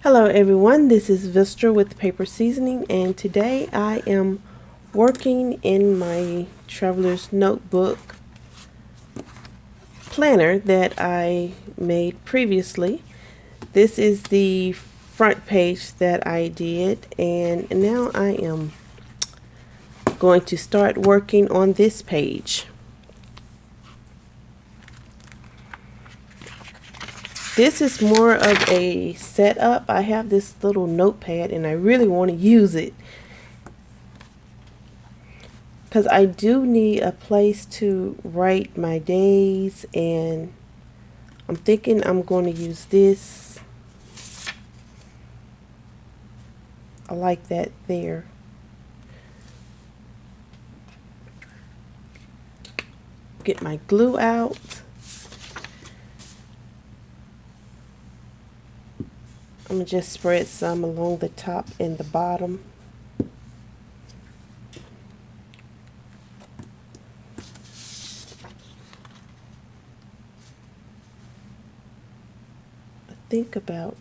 Hello everyone, this is Vistra with Paper Seasoning, and today I am working in my Traveler's Notebook planner that I made previously. This is the front page that I did, and now I am going to start working on this page. This is more of a setup. I have this little notepad and I really want to use it because I do need a place to write my days, and I'm thinking I'm going to use this. I like that there. Get my glue out. I'm going to just spread some along the top and the bottom. Think about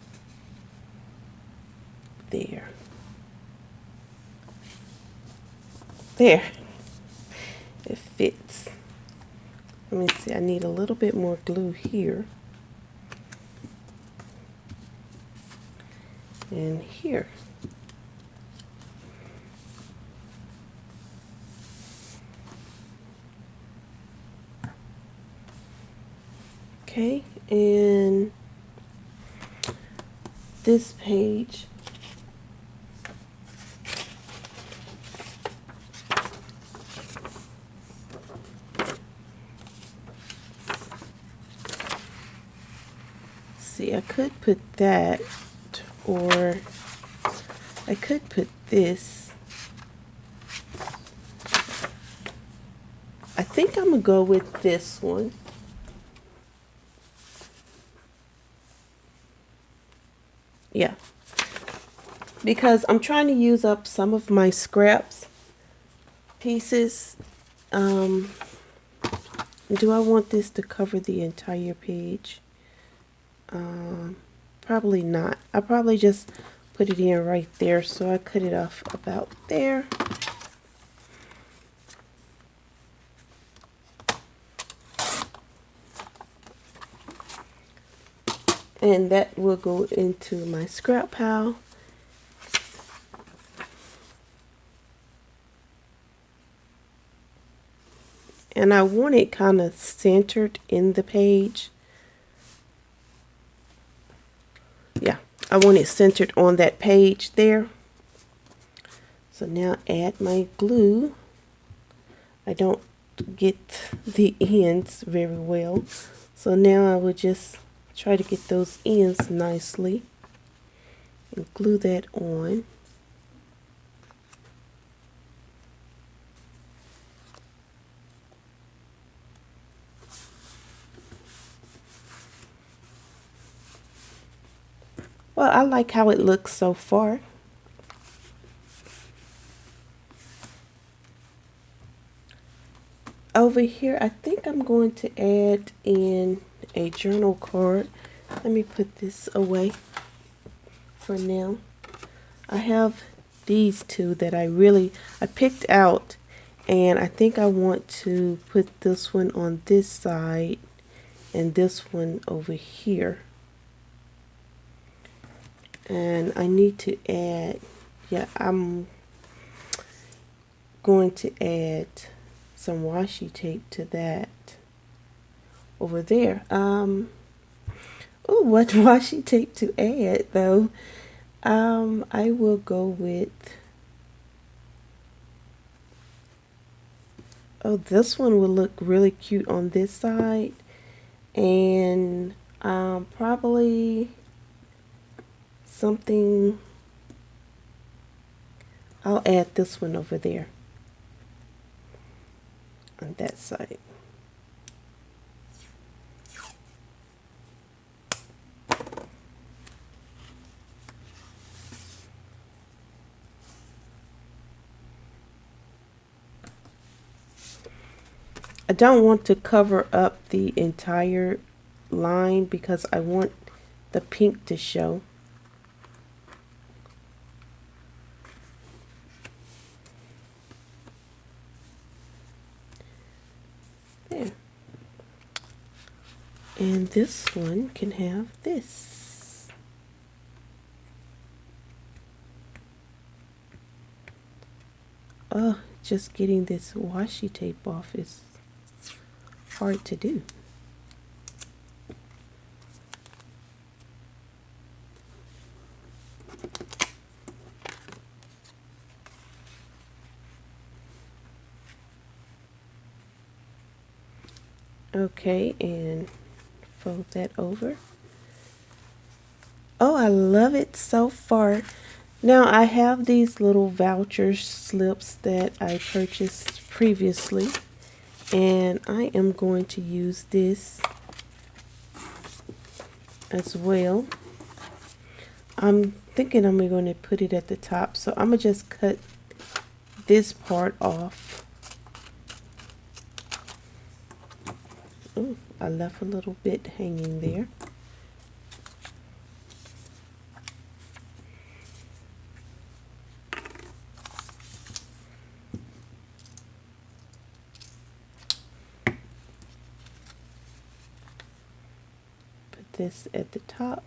there. There. It fits. Let me see, I need a little bit more glue here. And here. Okay, and this page, see, I could put that, or I could put this. I think I'm gonna go with this one. Yeah, because I'm trying to use up some of my scraps pieces. Do I want this to cover the entire page? Probably not. I probably just put it in right there, so I cut it off about there. And that will go into my scrap pile. And I want it kind of centered in the page. Yeah, I want it centered on that page there. So now add my glue. I don't get the ends very well. So now I will just try to get those ends nicely and glue that on. Well, I like how it looks so far. Over here, I think I'm going to add in a journal card. Let me put this away for now. I have these two that I picked out, and I think I want to put this one on this side and this one over here. And I need to add, yeah, I'm going to add some washi tape to that over there. Oh, what washi tape to add though? I will go with, oh, this one will look really cute on this side, and probably something, I'll add this one over there on that side. I don't want to cover up the entire line because I want the pink to show. And this one can have this. Oh, just getting this washi tape off is hard to do. Okay, and fold that over. Oh, I love it so far. Now I have these little voucher slips that I purchased previously, and I am going to use this as well. I'm thinking I'm going to put it at the top, so I'm going to just cut this part off. Ooh, I left a little bit hanging there. Put this at the top.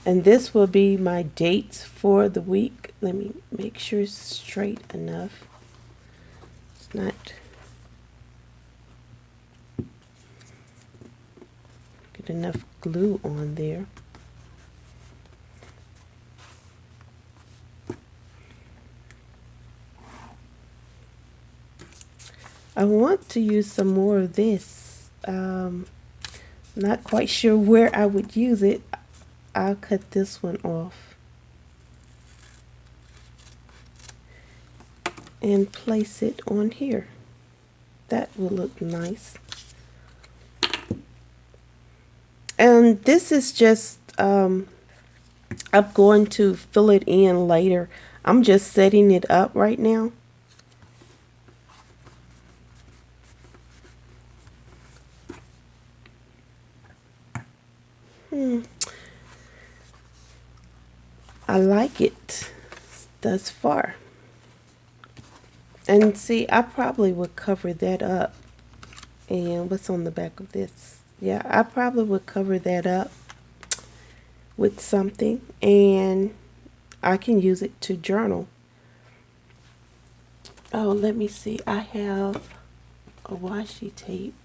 And this will be my dates for the week. Let me make sure it's straight enough. It's not. Get enough glue on there. I want to use some more of this. Not quite sure where I would use it. I'll cut this one off and place it on here. That will look nice. And this is just, I'm going to fill it in later. I'm just setting it up right now. I like it thus far. And see, I probably would cover that up. And what's on the back of this? Yeah, I probably would cover that up with something, and I can use it to journal. Oh, let me see. I have a washi tape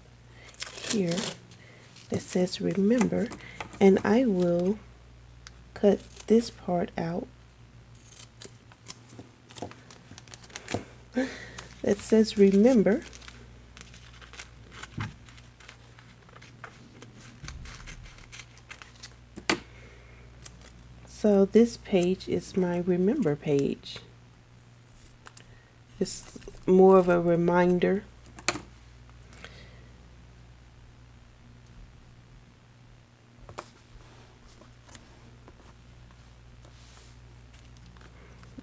here that says remember, and I will cut this part out that says remember. So this page is my remember page. It's more of a reminder.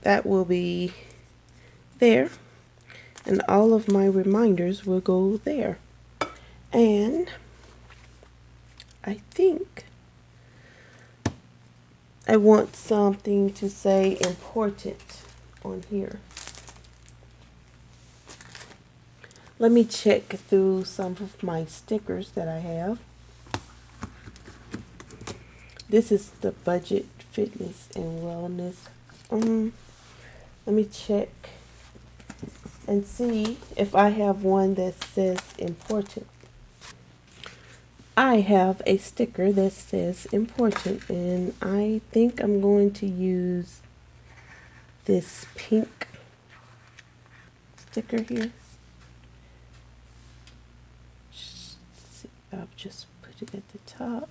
That will be there, and all of my reminders will go there. And I think I want something to say important on here. Let me check through some of my stickers that I have. This is the budget, fitness, and wellness. Let me check and see if I have one that says important. I have a sticker that says important, and I think I'm going to use this pink sticker here. I'll just put it at the top.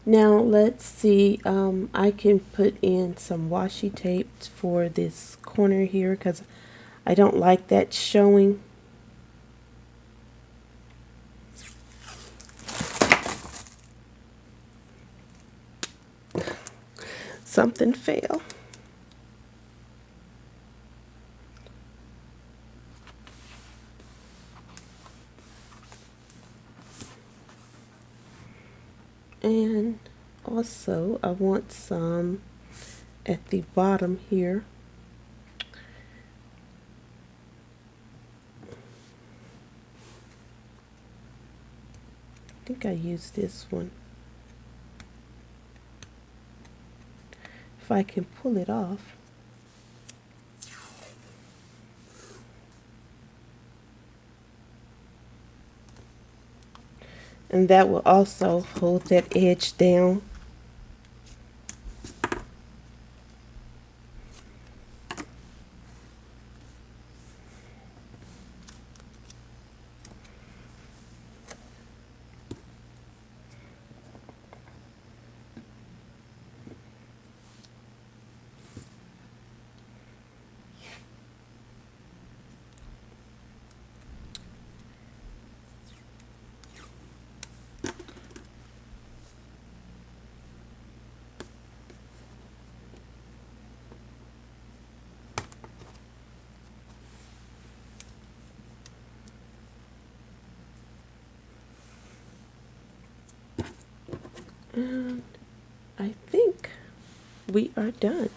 Now let's see, I can put in some washi tape for this corner here because I don't like that showing. Something fell. And also I want some at the bottom here. think I used this one. If I can pull it off. And that will also hold that edge down. And I think we are done.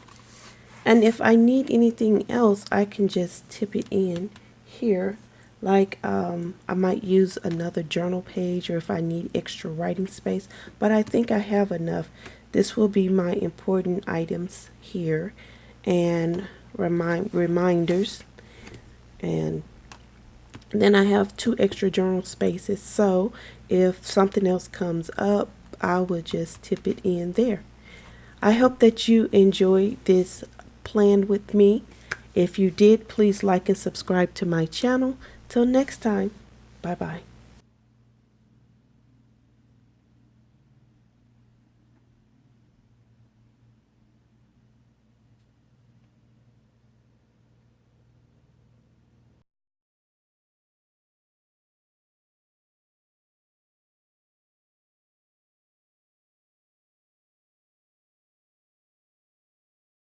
And if I need anything else, I can just tip it in here. Like I might use another journal page, or if I need extra writing space, but I think I have enough. This will be my important items here, and reminders, and then I have 2 extra journal spaces, so if something else comes up, I will just tip it in there. I hope that you enjoyed this plan with me. If you did, please like and subscribe to my channel. Till next time, bye bye.